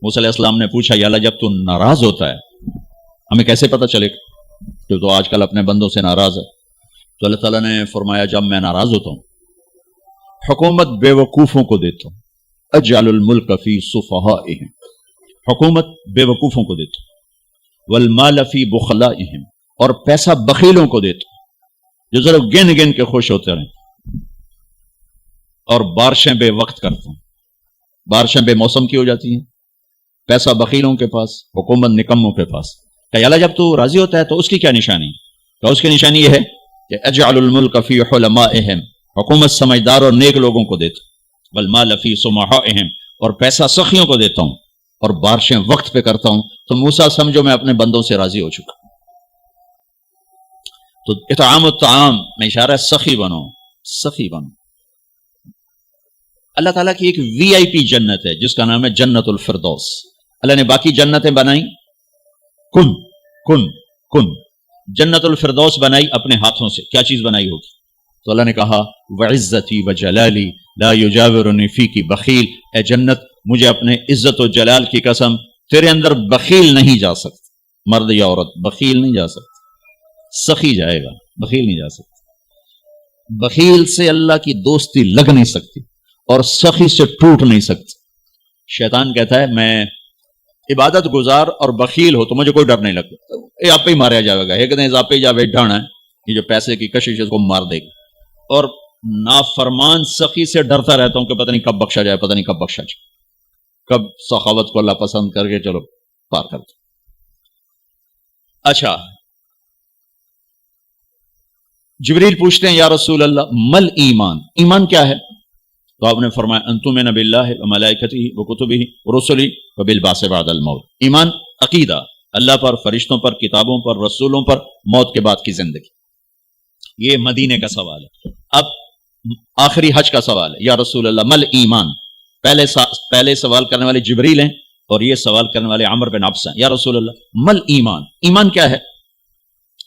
موسیٰ علیہ السلام نے پوچھا یا اللہ جب تو ناراض ہوتا ہے ہمیں کیسے پتہ چلے کہ تو آج کل اپنے بندوں سے ناراض ہے؟ تو اللہ تعالیٰ نے فرمایا جب میں ناراض ہوتا ہوں حکومت بے وقوفوں کو دیتا ہوں، اجعل الملک فی صفہائہم، حکومت بے وقوفوں کو دیتا ہوں، والمال فی بخلائہم، اور پیسہ بخیلوں کو دیتا ہوں جو ذرا گن گن کے خوش ہوتے رہیں، اور بارشیں بے وقت کرتا ہوں، بارشیں بے موسم کی ہو جاتی ہیں، پیسہ بخیلوں کے پاس، حکومت نکموں کے پاس۔ کہ اللہ جب تو راضی ہوتا ہے تو اس کی کیا نشانی؟ کہ اس کی نشانی یہ ہے کہ اجعل الملک فی حلمائہم، حکومت سمجھدار اور نیک لوگوں کو دیتا ہوں، والمال فی سمحائہم، اور پیسہ سخیوں کو دیتا ہوں، اور بارشیں وقت پہ کرتا ہوں۔ تو موسیٰ سمجھو میں اپنے بندوں سے راضی ہو چکا۔ تو اطعام الطعام میں اشارہ ہے سخی بنو، سخی بنو۔ اللہ تعالیٰ کی ایک وی آئی پی جنت ہے جس کا نام ہے جنت الفردوس۔ اللہ نے باقی جنتیں بنائیں کن کن کن، جنت الفردوس بنائی اپنے ہاتھوں سے۔ کیا چیز بنائی ہوگی؟ تو اللہ نے کہا وعزتی وجلالی لا یجاورنی فیکی بخیل، اے جنت مجھے اپنے عزت و جلال کی قسم تیرے اندر بخیل نہیں جا سکتا، مرد یا عورت بخیل نہیں جا سکتا، سخی جائے گا، بخیل نہیں جا سکتا۔ بخیل سے اللہ کی دوستی لگ نہیں سکتی اور سخی سے ٹوٹ نہیں سکتی۔ شیطان کہتا ہے میں عبادت گزار اور بخیل ہو تو مجھے کوئی ڈر نہیں لگتا، یہ آپ ہی ماریا جائے گا، ایک دن آپ ہی جاوے ڈھانا ہے، یہ جو پیسے کی کشش ہے اس کو مار دے گی۔ اور نافرمان سخی سے ڈرتا رہتا ہوں کہ پتہ نہیں کب بخشا جائے، پتہ نہیں کب بخشا جائے، کب سخاوت کو اللہ پسند کر کے چلو پار کر دو۔ اچھا، جبریل پوچھتے ہیں یا رسول اللہ مل ایمان، ایمان کیا ہے؟ تو آپ نے فرمایا ان تؤمن باللہ وملائکتہ وکتبہ ورسلہ وبالبعث بعد الموت۔ ایمان عقیدہ، اللہ پر، فرشتوں پر، کتابوں پر، رسولوں پر، موت کے بعد کی زندگی۔ یہ مدینے کا سوال ہے۔ اب آخری حج کا سوال ہے یا رسول اللہ مل ایمان۔ پہلے سوال کرنے والے جبریل ہیں اور یہ سوال کرنے والے عمر بن عبس ہیں۔ یا رسول اللہ مل ایمان، ایمان کیا ہے؟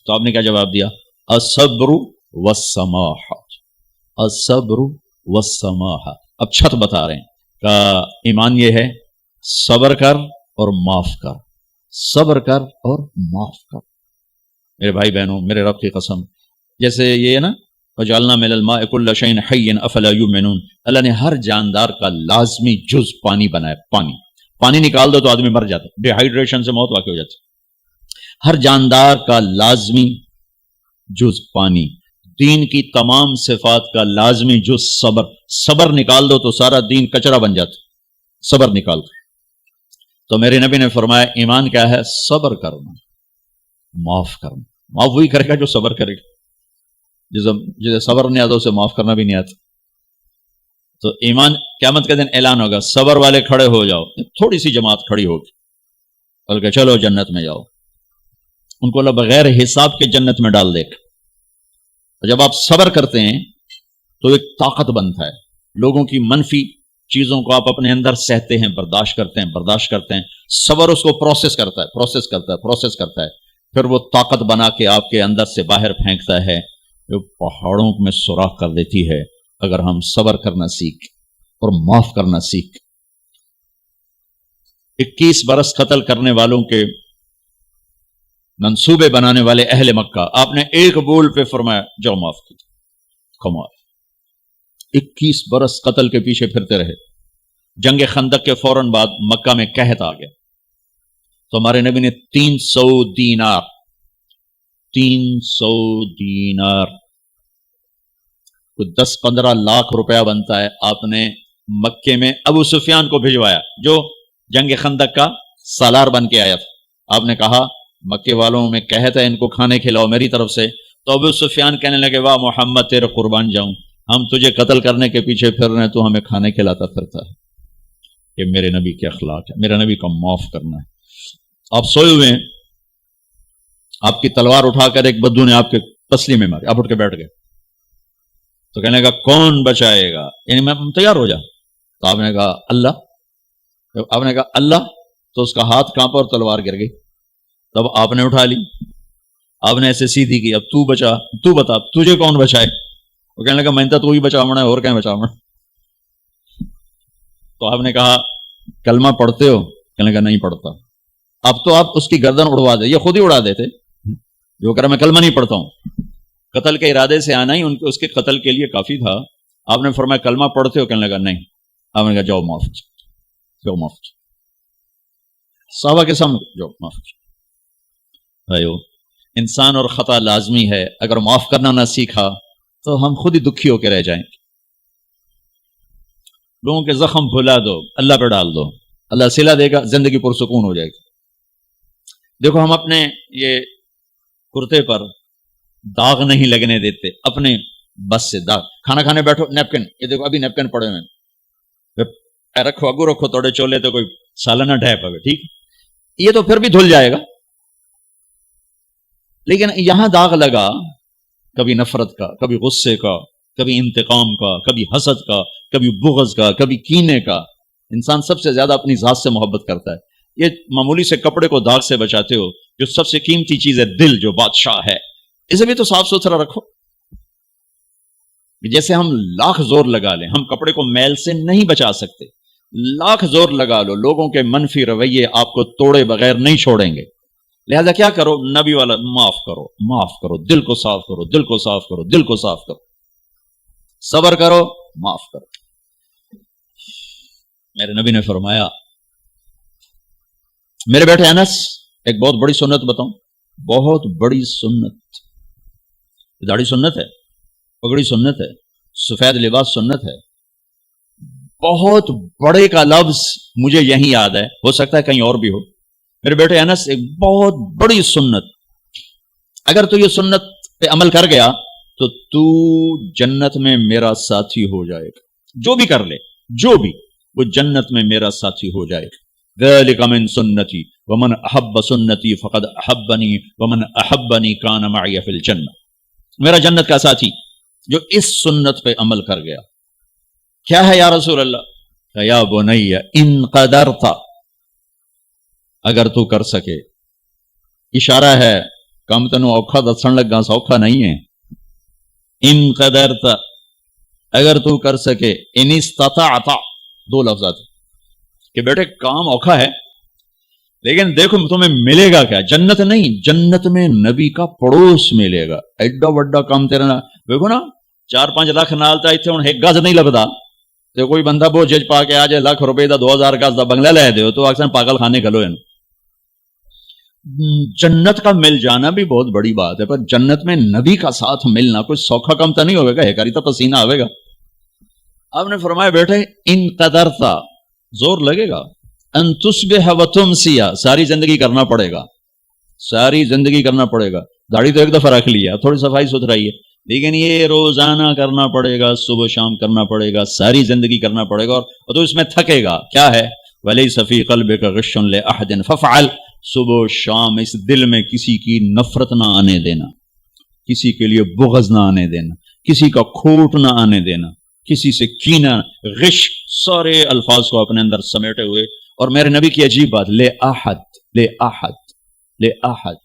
تو آپ نے کیا جواب دیا؟ الصبر والسماح، الصبر والسماح۔ اب چھت بتا رہے ہیں کہ ایمان یہ ہے صبر کر اور معاف کر، صبر کر اور معاف کر۔ میرے بھائی بہنوں، میرے رب کی قسم، جیسے یہ ہے نا وَجَعَلْنَا مِنَ الْمَاءِ كُلَّ شَيْءٍ حَيٍّ أَفَلَا يُؤْمِنُونَ، اللہ نے ہر جاندار کا لازمی جز پانی بنایا۔ پانی نکال دو تو آدمی مر جاتا، ڈی ہائیڈریشن سے موت واقع ہو جاتی۔ ہر جاندار کا لازمی جز پانی، دین کی تمام صفات کا لازمی جز صبر۔ صبر نکال دو تو سارا دین کچرا بن جاتا، صبر نکال دو۔ تو میرے نبی نے فرمایا ایمان کیا ہے؟ صبر کرنا، معاف کرنا۔ معاف وہی کرے گا جو صبر کرے گا، جسے صبر نہیں آتا اسے معاف کرنا بھی نہیں آتا۔ تو ایمان قیامت کے دن اعلان ہوگا صبر والے کھڑے ہو جاؤ، تھوڑی سی جماعت کھڑی ہوگی، بلکہ چلو جنت میں جاؤ۔ ان کو اللہ بغیر حساب کے جنت میں ڈال دے گا۔ جب آپ صبر کرتے ہیں تو ایک طاقت بنتا ہے، لوگوں کی منفی چیزوں کو آپ اپنے اندر سہتے ہیں، برداشت کرتے ہیں۔ صبر اس کو پروسیس کرتا ہے، پھر وہ طاقت بنا کے آپ کے اندر سے باہر پھینکتا ہے، جو پہاڑوں میں سوراخ کر دیتی ہے اگر ہم صبر کرنا سیکھ اور معاف کرنا سیکھ۔ 21 برس قتل کرنے والوں کے منصوبے بنانے والے اہل مکہ، آپ نے ایک بول پہ فرمایا جاؤ معاف کیجیے، کمال۔ 21 برس قتل کے پیچھے پھرتے رہے۔ جنگ خندق کے فوراً بعد مکہ میں قحط آ گیا تو ہمارے نبی نے 300 دینار، 10-15 لاکھ روپیہ بنتا ہے، آپ نے مکے میں ابو سفیان کو بھجوایا جو جنگ خندق کا سالار بن کے آیا تھا۔ آپ نے کہا مکے والوں میں قحط ہے، ان کو کھانے کھلاؤ میری طرف سے۔ تو ابو سفیان کہنے لگے واہ محمد تیرے قربان جاؤں، ہم تجھے قتل کرنے کے پیچھے پھر رہے ہیں تو ہمیں کھانے کھلاتا پھرتا ہے۔ یہ میرے نبی کے اخلاق ہے، میرے نبی کا معاف کرنا ہے۔ آپ سوئے ہوئے ہیں، آپ کی تلوار اٹھا کر ایک بدو نے آپ کے پسلی میں ماری، آپ اٹھ کے بیٹھ گئے تو کہنے لگا کون بچائے گا، یعنی میں تیار ہو جا۔ تو آپ نے کہا اللہ، تو اس کا ہاتھ کانپا اور تلوار گر گئی۔ تب آپ نے اٹھا لی، آپ نے ایسے سیدھی کی، اب تو بتا تجھے کون بچائے؟ وہ کہنے لگا میں تو ہی بچاونا ہے، اور کہیں بچاونا۔ تو آپ نے کہا کلمہ پڑھتے ہو؟ کہنے لگا نہیں پڑھتا. اب تو آپ اس کی گردن اڑوا دے, یہ خود ہی اڑا دیتے جو کہہ رہا میں کلمہ نہیں پڑھتا ہوں. قتل کے ارادے سے آنا ہی اس کے قتل کے لیے کافی تھا. آپ نے فرمایا کلمہ پڑھتے ہو؟ کہنے لگا نہیں. آپ نے کہا جاؤ معاف, جاؤ معاف. صحابہ کے سامنے جاؤ معاف. بھائیو انسان اور خطا لازمی ہے, اگر معاف کرنا نہ سیکھا تو ہم خود ہی دکھی ہو کے رہ جائیں گے. لوگوں کے زخم بھلا دو, اللہ پہ ڈال دو, اللہ صلہ دے گا, زندگی پرسکون ہو جائے گی. دیکھو ہم اپنے یہ کرتے پر داغ نہیں لگنے دیتے, اپنے بس سے داغ. کھانا کھانے بیٹھو نیپکن, یہ دیکھو ابھی نیپکن پڑے ہوئے, رکھو اگو رکھو توڑے چولے تو کوئی سالانہ ڈھیپ ہے, ٹھیک یہ تو پھر بھی دھل جائے گا. لیکن یہاں داغ لگا, کبھی نفرت کا, کبھی غصے کا, کبھی انتقام کا, کبھی حسد کا, کبھی بغض کا, کبھی کینے کا. انسان سب سے زیادہ اپنی ذات سے محبت کرتا ہے. یہ معمولی سے کپڑے کو داغ سے بچاتے ہو, جو سب سے قیمتی چیز ہے دل, جو بادشاہ ہے, اسے بھی تو صاف ستھرا رکھو. جیسے ہم لاکھ زور لگا لیں, ہم کپڑے کو میل سے نہیں بچا سکتے. لاکھ زور لگا لو, لوگوں کے منفی رویے آپ کو توڑے بغیر نہیں چھوڑیں گے. لہذا کیا کرو, نبی والا معاف کرو, معاف کرو, دل کو صاف کرو, دل کو صاف کرو, دل کو صاف کرو, صبر کرو, معاف کرو. میرے نبی نے فرمایا, میرے بیٹے انس ایک بہت بڑی سنت بتاؤں, بہت بڑی سنت. داڑھی سنت ہے, پگڑی سنت ہے, سفید لباس سنت ہے. بہت بڑے کا لفظ مجھے یہیں یاد ہے, ہو سکتا ہے کہیں اور بھی ہو. میرے بیٹے انس ایک بہت بڑی سنت, اگر تو یہ سنت پہ عمل کر گیا تو جنت میں میرا ساتھی ہو جائے گا. جو بھی کر لے, جو بھی, وہ جنت میں میرا ساتھی ہو جائے گا. ذلک من سنتی ومن احب سنتی فقد احبنی ومن احبنی کان معی فی الجنہ. میرا جنت کا ساتھی جو اس سنت پہ عمل کر گیا. کیا ہے یا رسول اللہ؟ یا بنی ان قدرت, اگر تو کر سکے. اشارہ ہے, کم تنو اوکھا دسن لگا سوکھا نہیں ہے. ان قدرت, اگر تو کر سکے. ان استطاعت, دو لفظات کہ بیٹے کام اوکھا ہے, لیکن دیکھو تمہیں ملے گا کیا. جنت نہیں, جنت میں نبی کا پڑوس ملے گا. ایڈا وڈا کام تیرا, دیکھو نا 4-5 لاکھ نالتا اتنے ہوں ایک گز نہیں لبدا. تو کوئی بندہ بہت جج پا کے آ جائے لاکھ روپے دا 2000 گز دا بنگلہ لے دے تو اکثر پاگل خانے کھلو ہیں. جنت کا مل جانا بھی بہت بڑی بات ہے, پر جنت میں نبی کا ساتھ ملنا کوئی سوکھا کام تو نہیں ہوگا, ایک تو پسینہ آئے گا. آپ نے فرمایا بیٹے ان قدرتا, زور لگے گا. ان تصبح و تمسی, ساری زندگی کرنا پڑے گا, ساری زندگی کرنا پڑے گا. داڑھی تو ایک دفعہ رکھ لیا, تھوڑی صفائی ستھرائی ہے, لیکن یہ روزانہ کرنا پڑے گا, صبح شام کرنا پڑے گا, ساری زندگی کرنا پڑے گا. اور تو اس میں تھکے گا. کیا ہے؟ وَلَيْسَ فِي قَلْبِكَ غِشٌّ لِأَحَدٍ فَافْعَلْ. صبح شام اس دل میں کسی کی نفرت نہ آنے دینا, کسی کے لیے بغض نہ آنے دینا, کسی کا کھوٹ نہ آنے دینا, کسی سے کینہ, غش, سارے الفاظ کو اپنے اندر سمیٹے ہوئے. اور میرے نبی کی عجیب بات, لے احد, لے احد, لے احد,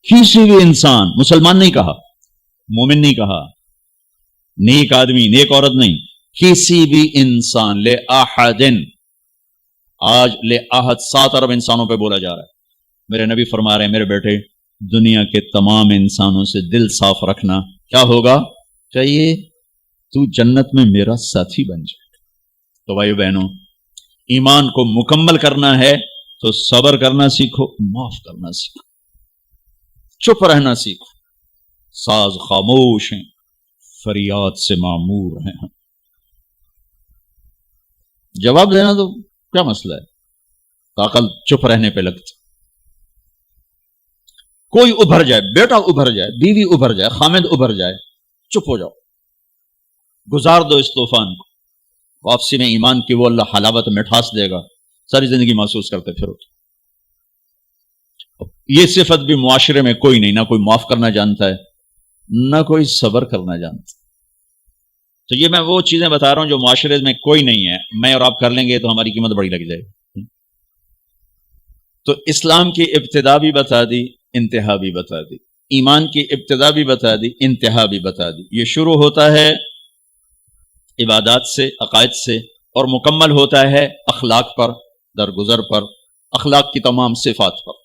کسی بھی انسان, مسلمان نہیں کہا, مومن نہیں کہا, نیک آدمی, نیک عورت نہیں, کسی بھی انسان, لے احدن. آج لے احد 7 ارب انسانوں پہ بولا جا رہا ہے. میرے نبی فرما رہے ہیں میرے بیٹے, دنیا کے تمام انسانوں سے دل صاف رکھنا. کیا ہوگا؟ چاہیے تو جنت میں میرا ساتھی بن جائے. تو بھائی بہنوں, ایمان کو مکمل کرنا ہے تو صبر کرنا سیکھو, معاف کرنا سیکھو, چپ رہنا سیکھو. ساز خاموش ہیں, فریاد سے معمور ہیں. جواب دینا تو کیا مسئلہ ہے, عقل چپ رہنے پہ لگتی. کوئی ابھر جائے, بیٹا ابھر جائے, بیوی ابھر جائے, خامد ابھر جائے, چپ ہو جاؤ, گزار دو اس طوفان کو. واپسی میں ایمان کی وہ اللہ حلاوت مٹھاس دے گا, ساری زندگی محسوس کرتے پھرو. یہ صفت بھی معاشرے میں کوئی نہیں, نہ کوئی معاف کرنا جانتا ہے, نہ کوئی صبر کرنا جانتا. تو یہ میں وہ چیزیں بتا رہا ہوں جو معاشرے میں کوئی نہیں ہے. میں اور آپ کر لیں گے تو ہماری قیمت بڑی لگ جائے گی. تو اسلام کی ابتدا بھی بتا دی, انتہا بھی بتا دی. ایمان کی ابتدا بھی بتا دی, انتہا بھی بتا دی. یہ شروع ہوتا ہے عبادات سے, عقائد سے, اور مکمل ہوتا ہے اخلاق پر, درگزر پر, اخلاق کی تمام صفات پر.